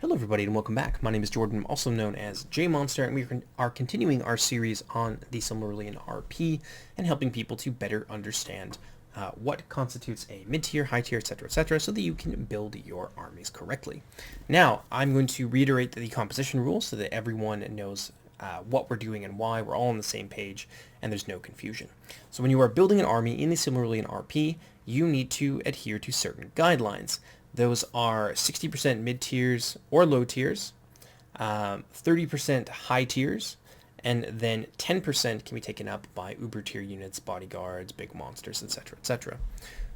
Hello everybody and welcome back. My name is Jordan, also known as JMonster, and we are continuing our series on the Silmarillion RP and helping people to better understand what constitutes a mid-tier, high-tier, etc., so that you can build your armies correctly. Now, I'm going to reiterate the composition rules so that everyone knows what we're doing and why. We're all on the same page and there's no confusion. So when you are building an army in the Silmarillion RP, you need to adhere to certain guidelines. Those are 60% mid-tiers or low tiers, 30% high tiers, and then 10% can be taken up by uber tier units, bodyguards, big monsters, etc., etc.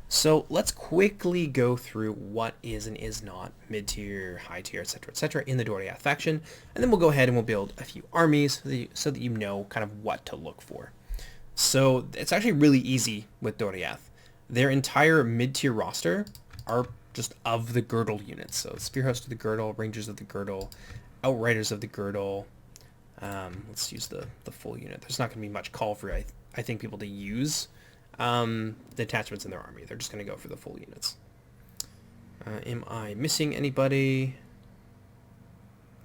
So let's quickly go through what is and is not mid-tier, high tier, etc., in the Doriath faction, and then we'll go ahead and we'll build a few armies so that you know kind of what to look for. So it's actually really easy with Doriath. Their entire mid-tier roster are just of the girdle units. So Spearhost of the Girdle, Rangers of the Girdle, Outriders of the Girdle. Let's use the full unit. There's not going to be much call for, I think, people to use the attachments in their army. They're just going to go for the full units. Am I missing anybody?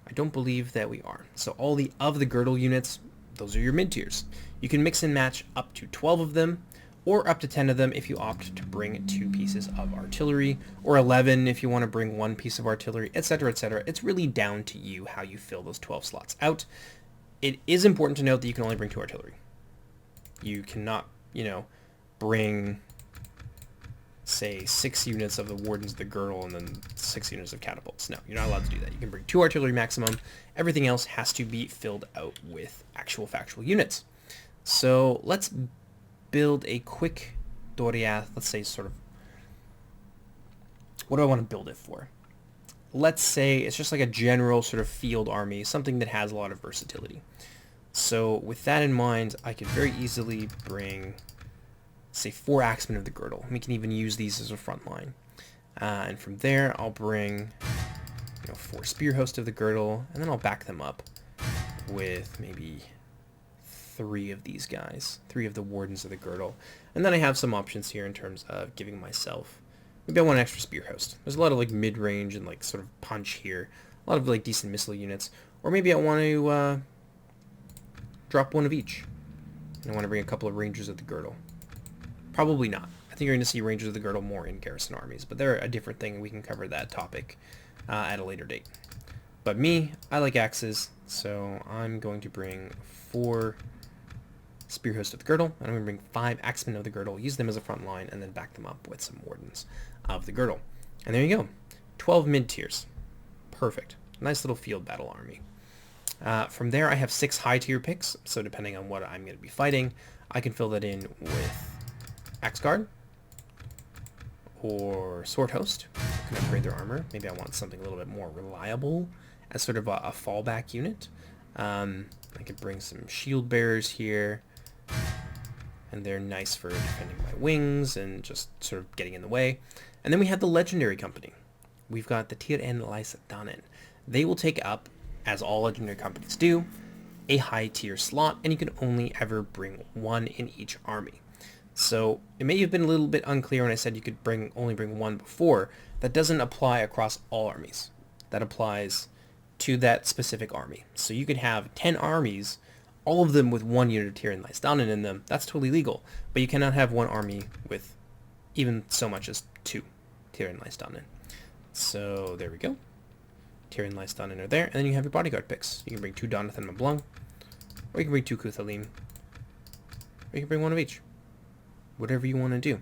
I don't believe that we are. So all the of the Girdle units, those are your mid-tiers. You can mix and match up to 12 of them, or up to 10 of them if you opt to bring 2 pieces of artillery, or 11 if you want to bring 1 piece of artillery, etc., etc. It's really down to you how you fill those 12 slots out. It is important to note that you can only bring 2 artillery. You cannot, bring, say, 6 units of the Wardens of the Girdle and then 6 units of catapults. No, you're not allowed to do that. You can bring 2 artillery maximum. Everything else has to be filled out with actual factual units. So let's build a quick Doriath, let's say sort of, what do I want to build it for? Let's say it's just like a general sort of field army, something that has a lot of versatility. So with that in mind, I could very easily bring, say, 4 Axemen of the Girdle. We can even use these as a front line. And from there, I'll bring 4 Spearhost of the Girdle, and then I'll back them up with maybe 3 of these guys, 3 of the Wardens of the Girdle. And then I have some options here in terms of giving myself, maybe I want an extra Spear Host. There's a lot of like mid-range and like sort of punch here, a lot of like decent missile units. Or maybe I want to drop 1 of each. And I want to bring a couple of Rangers of the Girdle. Probably not. I think you're going to see Rangers of the Girdle more in garrison armies, but they're a different thing. We can cover that topic at a later date. But me, I like axes, so I'm going to bring 4 Spearhost of the Girdle, and I'm going to bring 5 Axemen of the Girdle, use them as a front line, and then back them up with some Wardens of the Girdle. And there you go. 12 mid-tiers. Perfect. Nice little field battle army. From there, I have 6 high-tier picks, so depending on what I'm going to be fighting, I can fill that in with Axe Guard or Sword Host. I can upgrade their armor. Maybe I want something a little bit more reliable as sort of a fallback unit. I could bring some Shield Bearers here, and they're nice for defending my wings and just sort of getting in the way. And then we have the Legendary Company. We've got the Tir en Lysdanen. They will take up, as all Legendary Companies do, a high tier slot, and you can only ever bring 1 in each army. So it may have been a little bit unclear when I said you could only bring 1 before. That doesn't apply across all armies. That applies to that specific army. So you could have 10 armies, all of them with 1 unit of Tir en Lysdanen in them. That's totally legal. But you cannot have 1 army with even so much as 2 Tir en Lysdanen. So there we go. Tir en Lysdanen are there. And then you have your bodyguard picks. You can bring 2 Donathan Mablang, or you can bring 2 Cuthalim, or you can bring 1 of each. Whatever you want to do.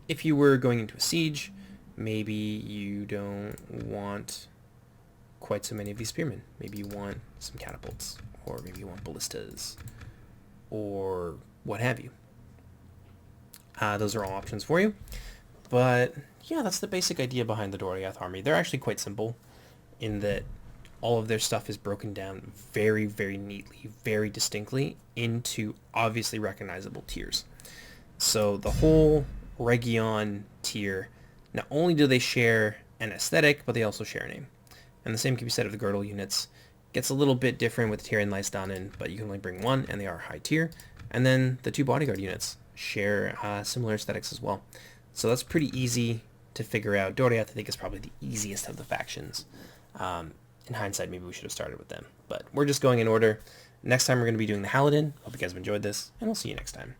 If you were going into a siege, maybe you don't want quite so many of these spearmen. Maybe you want some catapults, or maybe you want ballistas, or what have you. Those are all options for you. But yeah, that's the basic idea behind the Doriath army. They're actually quite simple in that all of their stuff is broken down very, very neatly, very distinctly into obviously recognizable tiers. So the whole Region tier, not only do they share an aesthetic, but they also share a name. And the same can be said of the Girdle units. Gets a little bit different with Tir en Lysdanen, but you can only bring 1, and they are high tier. And then the 2 bodyguard units share similar aesthetics as well. So that's pretty easy to figure out. Doriath, I think, is probably the easiest of the factions. In hindsight, maybe we should have started with them. But we're just going in order. Next time we're going to be doing the Paladin. Hope you guys have enjoyed this, and I'll see you next time.